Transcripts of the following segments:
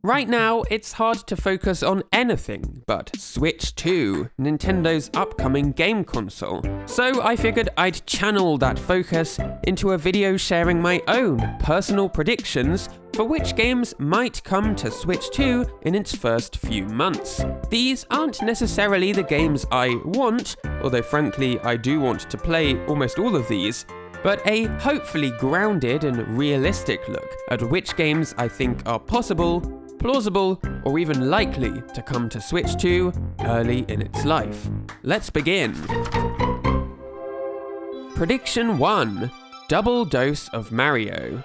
Right now, it's hard to focus on anything but Switch 2, Nintendo's upcoming game console. So I figured I'd channel that focus into a video sharing my own personal predictions for which games might come to Switch 2 in its first few months. These aren't necessarily the games I want, although frankly I do want to play almost all of these, but a hopefully grounded and realistic look at which games I think are possible, plausible, or even likely to come to Switch 2 early in its life. Let's begin. Prediction 1. Double Dose of Mario.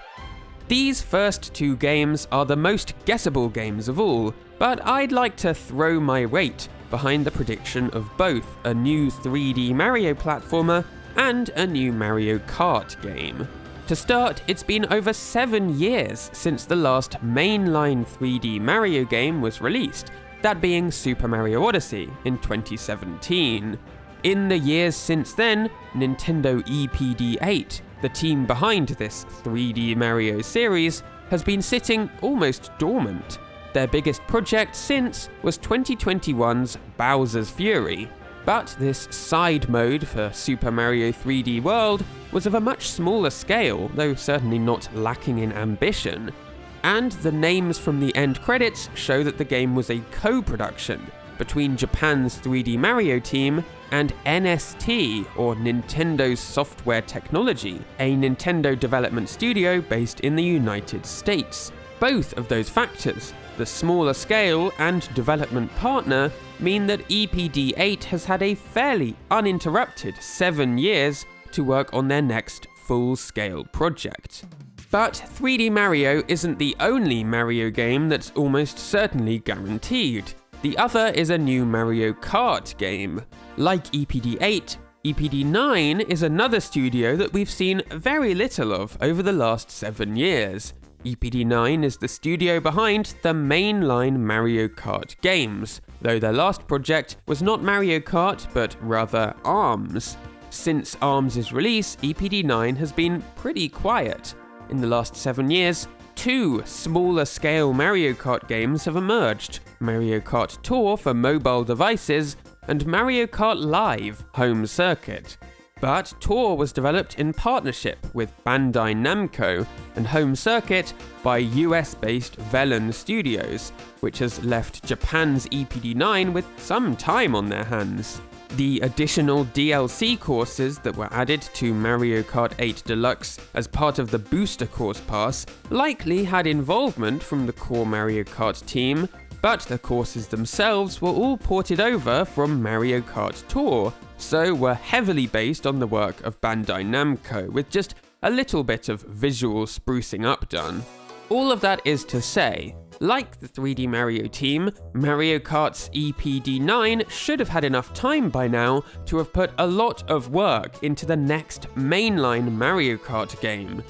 These first two games are the most guessable games of all, but I'd like to throw my weight behind the prediction of both a new 3D Mario platformer and a new Mario Kart game. To start, it's been over 7 years since the last mainline 3D Mario game was released, that being Super Mario Odyssey in 2017. In the years since then, Nintendo EPD8, the team behind this 3D Mario series, has been sitting almost dormant. Their biggest project since was 2021's Bowser's Fury. But this side mode for Super Mario 3D World was of a much smaller scale, though certainly not lacking in ambition. And the names from the end credits show that the game was a co-production between Japan's 3D Mario team and NST, or Nintendo's Software Technology, a Nintendo development studio based in the United States. Both of those factors, the smaller scale and development partner, mean that EPD8 has had a fairly uninterrupted 7 years to work on their next full-scale project. But 3D Mario isn't the only Mario game that's almost certainly guaranteed. The other is a new Mario Kart game. Like EPD8, EPD9 is another studio that we've seen very little of over the last 7 years. EPD9 is the studio behind the mainline Mario Kart games, though their last project was not Mario Kart but rather ARMS. Since ARMS' release, EPD9 has been pretty quiet. In the last 7 years, 2 smaller scale Mario Kart games have emerged: Mario Kart Tour for mobile devices and Mario Kart Live Home Circuit. But Tour was developed in partnership with Bandai Namco and Home Circuit by US-based Velan Studios, which has left Japan's EPD9 with some time on their hands. The additional DLC courses that were added to Mario Kart 8 Deluxe as part of the Booster Course Pass likely had involvement from the core Mario Kart team, but the courses themselves were all ported over from Mario Kart Tour, so were heavily based on the work of Bandai Namco, with just a little bit of visual sprucing up done. All of that is to say, like the 3D Mario team, Mario Kart's EPD9 should have had enough time by now to have put a lot of work into the next mainline Mario Kart game.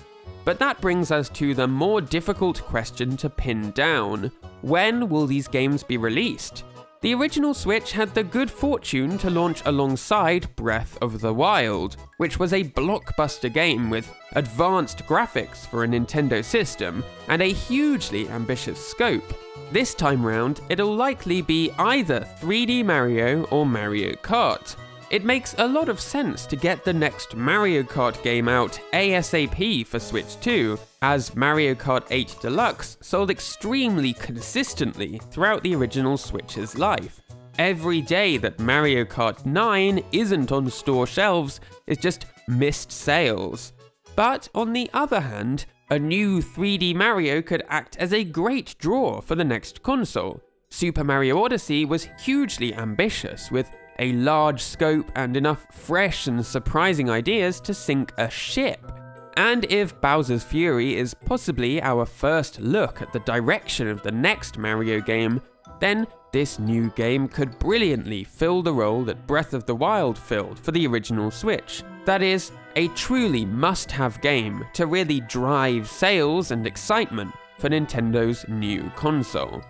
But that brings us to the more difficult question to pin down. When will these games be released? The original Switch had the good fortune to launch alongside Breath of the Wild, which was a blockbuster game with advanced graphics for a Nintendo system and a hugely ambitious scope. This time round, it'll likely be either 3D Mario or Mario Kart. It makes a lot of sense to get the next Mario Kart game out ASAP for Switch 2, as Mario Kart 8 Deluxe sold extremely consistently throughout the original Switch's life. Every day that Mario Kart 9 isn't on store shelves is just missed sales. But on the other hand, a new 3D Mario could act as a great draw for the next console. Super Mario Odyssey was hugely ambitious, with a large scope and enough fresh and surprising ideas to sink a ship. And if Bowser's Fury is possibly our first look at the direction of the next Mario game, then this new game could brilliantly fill the role that Breath of the Wild filled for the original Switch. That is, a truly must-have game to really drive sales and excitement for Nintendo's new console.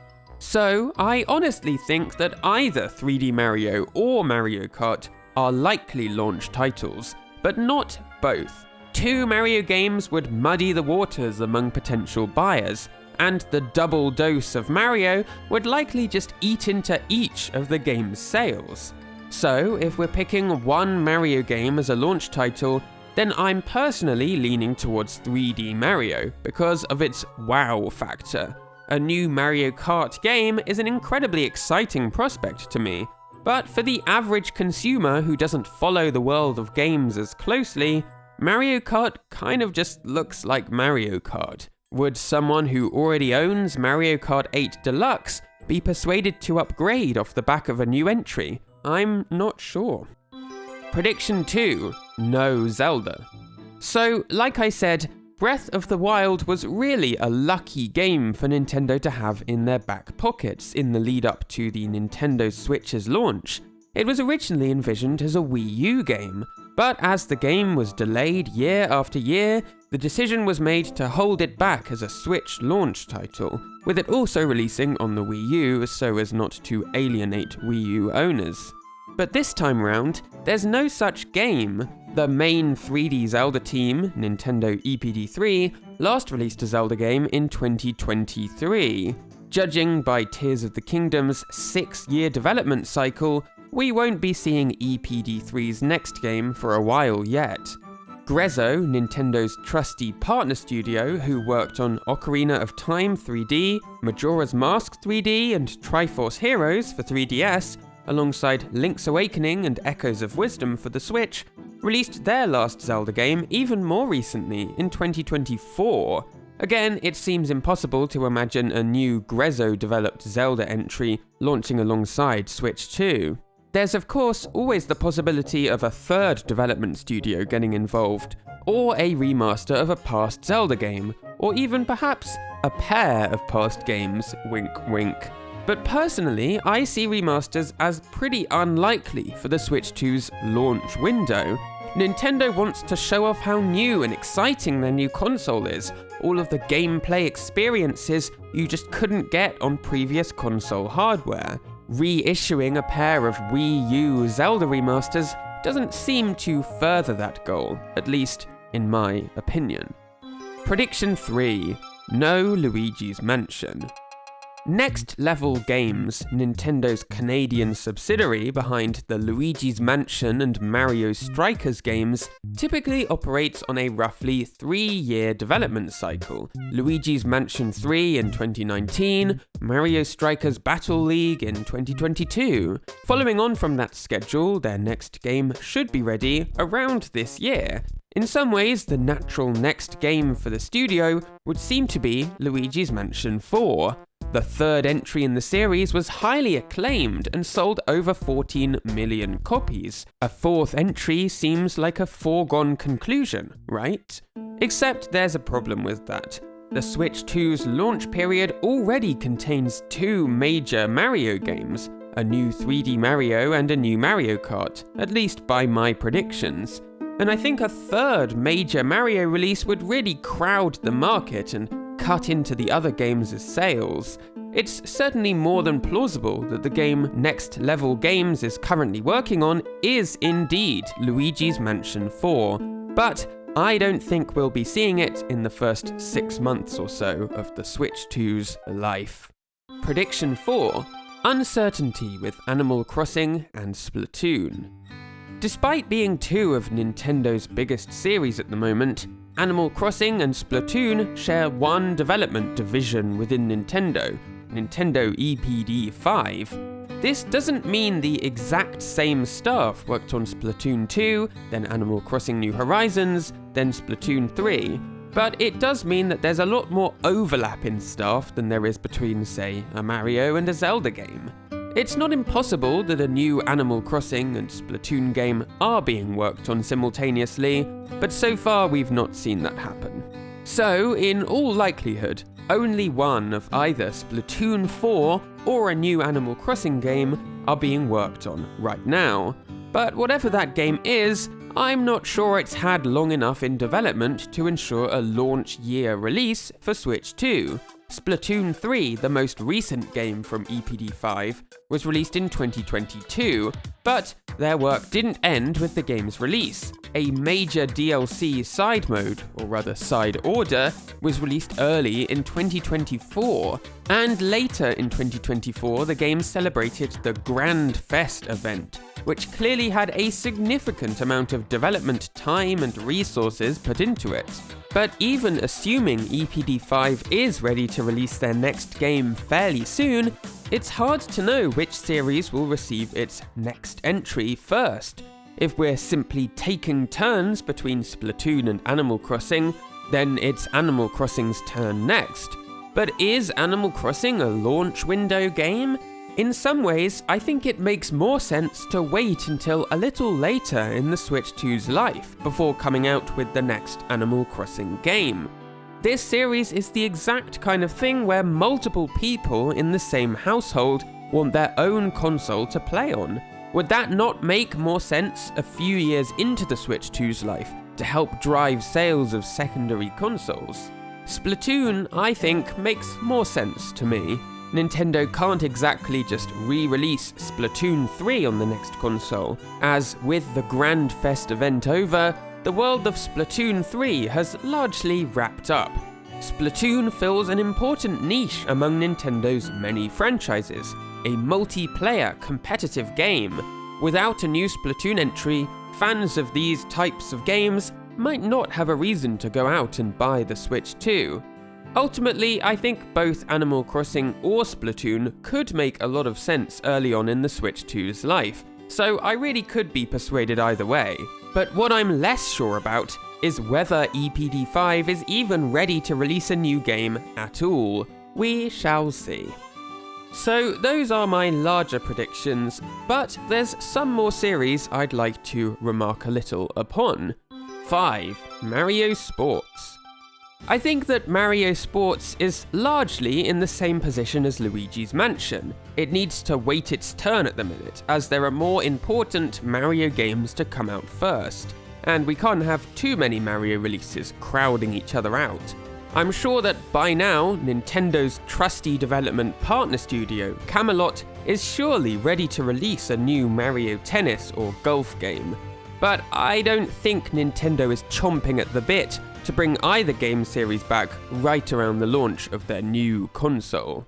So, I honestly think that either 3D Mario or Mario Kart are likely launch titles, but not both. 2 Mario games would muddy the waters among potential buyers, and the double dose of Mario would likely just eat into each of the game's sales. So, if we're picking one Mario game as a launch title, then I'm personally leaning towards 3D Mario because of its wow factor. A new Mario Kart game is an incredibly exciting prospect to me, but for the average consumer who doesn't follow the world of games as closely, Mario Kart kind of just looks like Mario Kart. Would someone who already owns Mario Kart 8 Deluxe be persuaded to upgrade off the back of a new entry? I'm not sure. Prediction 2. No Zelda. So, like I said, Breath of the Wild was really a lucky game for Nintendo to have in their back pockets in the lead up to the Nintendo Switch's launch. It was originally envisioned as a Wii U game, but as the game was delayed year after year, the decision was made to hold it back as a Switch launch title, with it also releasing on the Wii U so as not to alienate Wii U owners. But this time round, there's no such game. The main 3D Zelda team, Nintendo EPD3, last released a Zelda game in 2023. Judging by Tears of the Kingdom's 6-year development cycle, we won't be seeing EPD3's next game for a while yet. Grezzo, Nintendo's trusty partner studio who worked on Ocarina of Time 3D, Majora's Mask 3D, and Triforce Heroes for 3DS, alongside Link's Awakening and Echoes of Wisdom for the Switch, released their last Zelda game even more recently, in 2024. Again, it seems impossible to imagine a new Grezzo-developed Zelda entry launching alongside Switch 2. There's of course always the possibility of a third development studio getting involved, or a remaster of a past Zelda game, or even perhaps a pair of past games, wink wink. But personally, I see remasters as pretty unlikely for the Switch 2's launch window. Nintendo wants to show off how new and exciting their new console is, all of the gameplay experiences you just couldn't get on previous console hardware. Reissuing a pair of Wii U Zelda remasters doesn't seem to further that goal, at least in my opinion. Prediction 3. No Luigi's Mansion. Next Level Games, Nintendo's Canadian subsidiary behind the Luigi's Mansion and Mario Strikers games, typically operates on a roughly 3-year development cycle. Luigi's Mansion 3 in 2019, Mario Strikers Battle League in 2022. Following on from that schedule, their next game should be ready around this year. In some ways, the natural next game for the studio would seem to be Luigi's Mansion 4. The third entry in the series was highly acclaimed and sold over 14 million copies. A fourth entry seems like a foregone conclusion, right? Except there's a problem with that. The Switch 2's launch period already contains 2 major Mario games, a new 3D Mario and a new Mario Kart, at least by my predictions. And I think a third major Mario release would really crowd the market and cut into the other games' sales. It's certainly more than plausible that the game Next Level Games is currently working on is indeed Luigi's Mansion 4, but I don't think we'll be seeing it in the first 6 months or so of the Switch 2's life. Prediction 4. Uncertainty with Animal Crossing and Splatoon. Despite being 2 of Nintendo's biggest series at the moment, Animal Crossing and Splatoon share one development division within Nintendo, Nintendo EPD5. This doesn't mean the exact same staff worked on Splatoon 2, then Animal Crossing New Horizons, then Splatoon 3, but it does mean that there's a lot more overlap in staff than there is between, say, a Mario and a Zelda game. It's not impossible that a new Animal Crossing and Splatoon game are being worked on simultaneously, but so far we've not seen that happen. So, in all likelihood, only one of either Splatoon 4 or a new Animal Crossing game are being worked on right now. But whatever that game is, I'm not sure it's had long enough in development to ensure a launch year release for Switch 2. Splatoon 3, the most recent game from EPD5, was released in 2022, but their work didn't end with the game's release. A major DLC side mode, or rather side order, was released early in 2024, and later in 2024 the game celebrated the Grand Fest event, which clearly had a significant amount of development time and resources put into it. But even assuming EPD5 is ready to release their next game fairly soon, it's hard to know which series will receive its next entry first. If we're simply taking turns between Splatoon and Animal Crossing, then it's Animal Crossing's turn next. But is Animal Crossing a launch window game? In some ways, I think it makes more sense to wait until a little later in the Switch 2's life before coming out with the next Animal Crossing game. This series is the exact kind of thing where multiple people in the same household want their own console to play on. Would that not make more sense a few years into the Switch 2's life to help drive sales of secondary consoles? Splatoon, I think, makes more sense to me. Nintendo can't exactly just re-release Splatoon 3 on the next console, as with the Grand Fest event over, the world of Splatoon 3 has largely wrapped up. Splatoon fills an important niche among Nintendo's many franchises, a multiplayer competitive game. Without a new Splatoon entry, fans of these types of games might not have a reason to go out and buy the Switch 2. Ultimately, I think both Animal Crossing or Splatoon could make a lot of sense early on in the Switch 2's life, so I really could be persuaded either way. But what I'm less sure about is whether EPD5 is even ready to release a new game at all. We shall see. So those are my larger predictions, but there's some more series I'd like to remark a little upon. 5. Mario Sports. I think that Mario Sports is largely in the same position as Luigi's Mansion. It needs to wait its turn at the minute, as there are more important Mario games to come out first, and we can't have too many Mario releases crowding each other out. I'm sure that by now, Nintendo's trusty development partner studio, Camelot, is surely ready to release a new Mario Tennis or golf game. But I don't think Nintendo is chomping at the bit to bring either game series back right around the launch of their new console.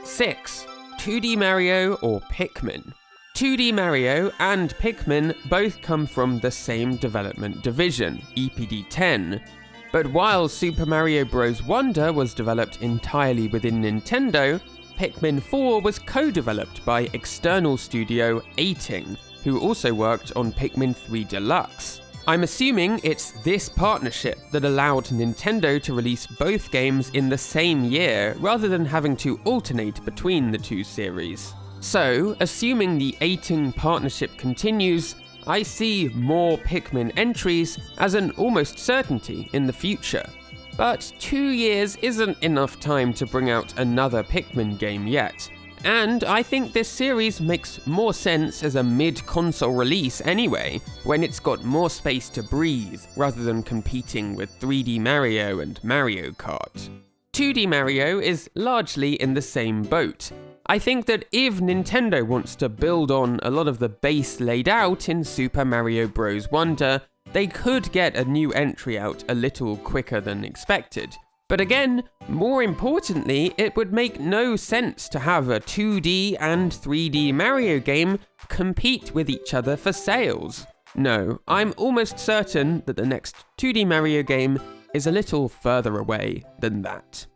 6. 2D Mario or Pikmin. 2D Mario and Pikmin both come from the same development division, EPD10. But while Super Mario Bros. Wonder was developed entirely within Nintendo, Pikmin 4 was co-developed by external studio Eighting, who also worked on Pikmin 3 Deluxe. I'm assuming it's this partnership that allowed Nintendo to release both games in the same year, rather than having to alternate between the two series. So, assuming the Eighting partnership continues, I see more Pikmin entries as an almost certainty in the future. But 2 years isn't enough time to bring out another Pikmin game yet, and I think this series makes more sense as a mid-console release anyway, when it's got more space to breathe, rather than competing with 3D Mario and Mario Kart. 2D Mario is largely in the same boat. I think that if Nintendo wants to build on a lot of the base laid out in Super Mario Bros. Wonder, they could get a new entry out a little quicker than expected. But again, more importantly, it would make no sense to have a 2D and 3D Mario game compete with each other for sales. No, I'm almost certain that the next 2D Mario game is a little further away than that.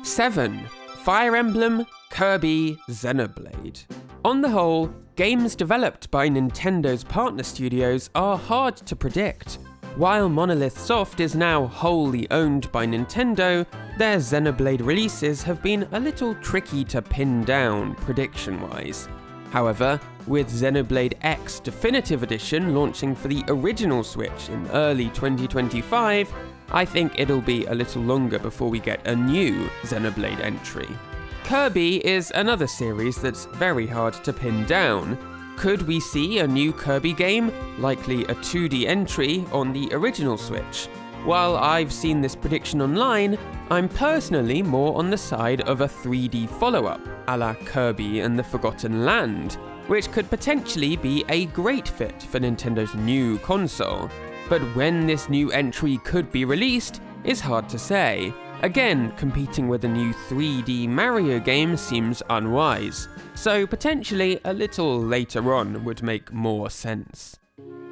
7. Fire Emblem, Kirby, Xenoblade. On the whole, games developed by Nintendo's partner studios are hard to predict. While Monolith Soft is now wholly owned by Nintendo, their Xenoblade releases have been a little tricky to pin down prediction-wise. However, with Xenoblade X Definitive Edition launching for the original Switch in early 2025, I think it'll be a little longer before we get a new Xenoblade entry. Kirby is another series that's very hard to pin down. Could we see a new Kirby game, likely a 2D entry, on the original Switch? while I've seen this prediction online, I'm personally more on the side of a 3D follow-up, a la Kirby and the Forgotten Land, which could potentially be a great fit for Nintendo's new console. But when this new entry could be released is hard to say. Again, competing with a new 3D Mario game seems unwise, so potentially a little later on would make more sense.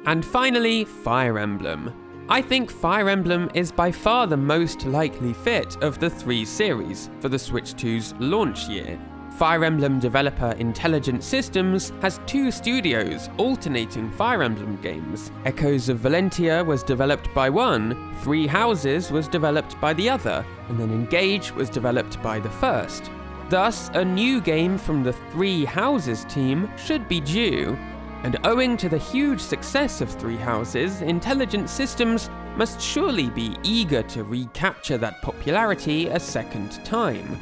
And finally, Fire Emblem. I think Fire Emblem is by far the most likely fit of the 3 series for the Switch 2's launch year. Fire Emblem developer Intelligent Systems has 2 studios alternating Fire Emblem games. Echoes of Valentia was developed by one, 3 Houses was developed by the other, and then Engage was developed by the first. Thus, a new game from the 3 Houses team should be due. And owing to the huge success of 3 Houses, Intelligent Systems must surely be eager to recapture that popularity a second time.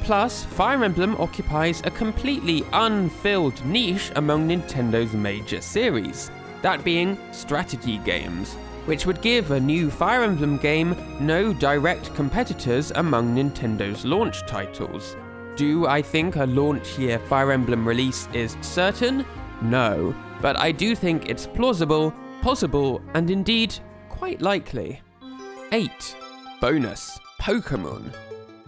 Plus, Fire Emblem occupies a completely unfilled niche among Nintendo's major series, that being strategy games, which would give a new Fire Emblem game no direct competitors among Nintendo's launch titles. Do I think a launch year Fire Emblem release is certain? No, but I do think it's plausible, possible, and indeed quite likely. 8. Bonus: Pokemon.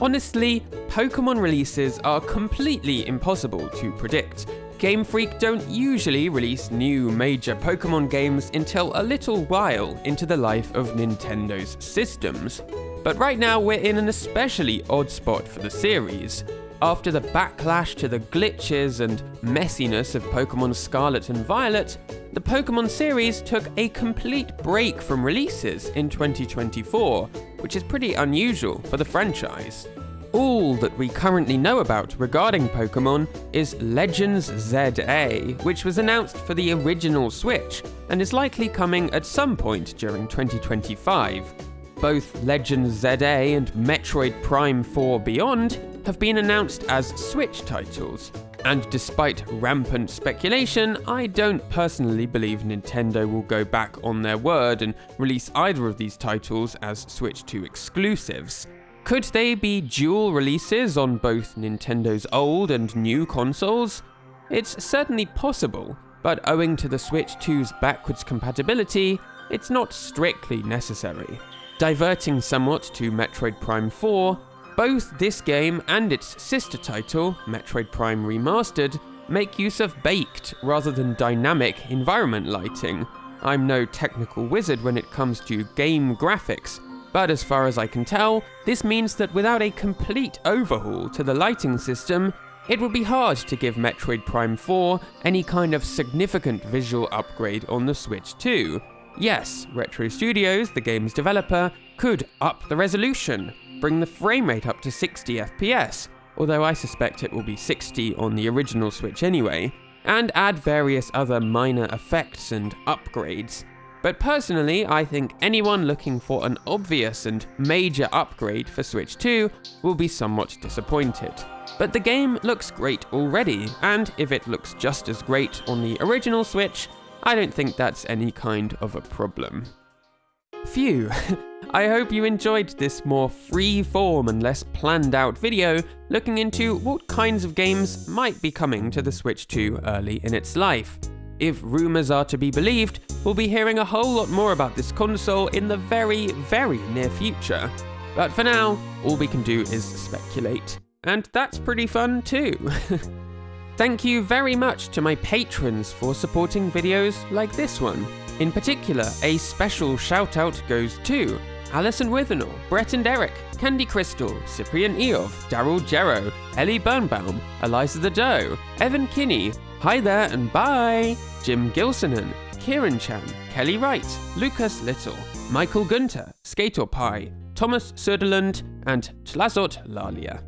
Honestly, Pokemon releases are completely impossible to predict. Game Freak don't usually release new major Pokemon games until a little while into the life of Nintendo's systems. But right now we're in an especially odd spot for the series. After the backlash to the glitches and messiness of Pokemon Scarlet and Violet, the Pokemon series took a complete break from releases in 2024, which is pretty unusual for the franchise. All that we currently know about regarding Pokemon is Legends ZA, which was announced for the original Switch and is likely coming at some point during 2025. Both Legends ZA and Metroid Prime 4 Beyond have been announced as Switch titles, and despite rampant speculation, I don't personally believe Nintendo will go back on their word and release either of these titles as Switch 2 exclusives. Could they be dual releases on both Nintendo's old and new consoles? It's certainly possible, but owing to the Switch 2's backwards compatibility, it's not strictly necessary. Diverting somewhat to Metroid Prime 4, both this game and its sister title, Metroid Prime Remastered, make use of baked rather than dynamic environment lighting. I'm no technical wizard when it comes to game graphics, but as far as I can tell, this means that without a complete overhaul to the lighting system, it would be hard to give Metroid Prime 4 any kind of significant visual upgrade on the Switch 2. Yes, Retro Studios, the game's developer, could up the resolution, bring the frame rate up to 60 FPS, although I suspect it will be 60 on the original Switch anyway, and add various other minor effects and upgrades. But personally, I think anyone looking for an obvious and major upgrade for Switch 2 will be somewhat disappointed. But the game looks great already, and if it looks just as great on the original Switch, I don't think that's any kind of a problem. Phew. I hope you enjoyed this more free-form and less planned-out video looking into what kinds of games might be coming to the Switch 2 early in its life. If rumours are to be believed, we'll be hearing a whole lot more about this console in the very, very near future. But for now, all we can do is speculate. And that's pretty fun too. Thank you very much to my patrons for supporting videos like this one. In particular, a special shout out goes to Alison Withenall, Brett and Eric, Candy Crystal, Cyprian Eov, Daryl Jero, Ellie Birnbaum, Eliza the Doe, Evan Kinney, Hi There and Bye, Jim Gilsonan, Kieran Chan, Kelly Wright, Lucas Little, Michael Gunter, Skator Pie, Thomas Söderlund, and Tlazot Lalia.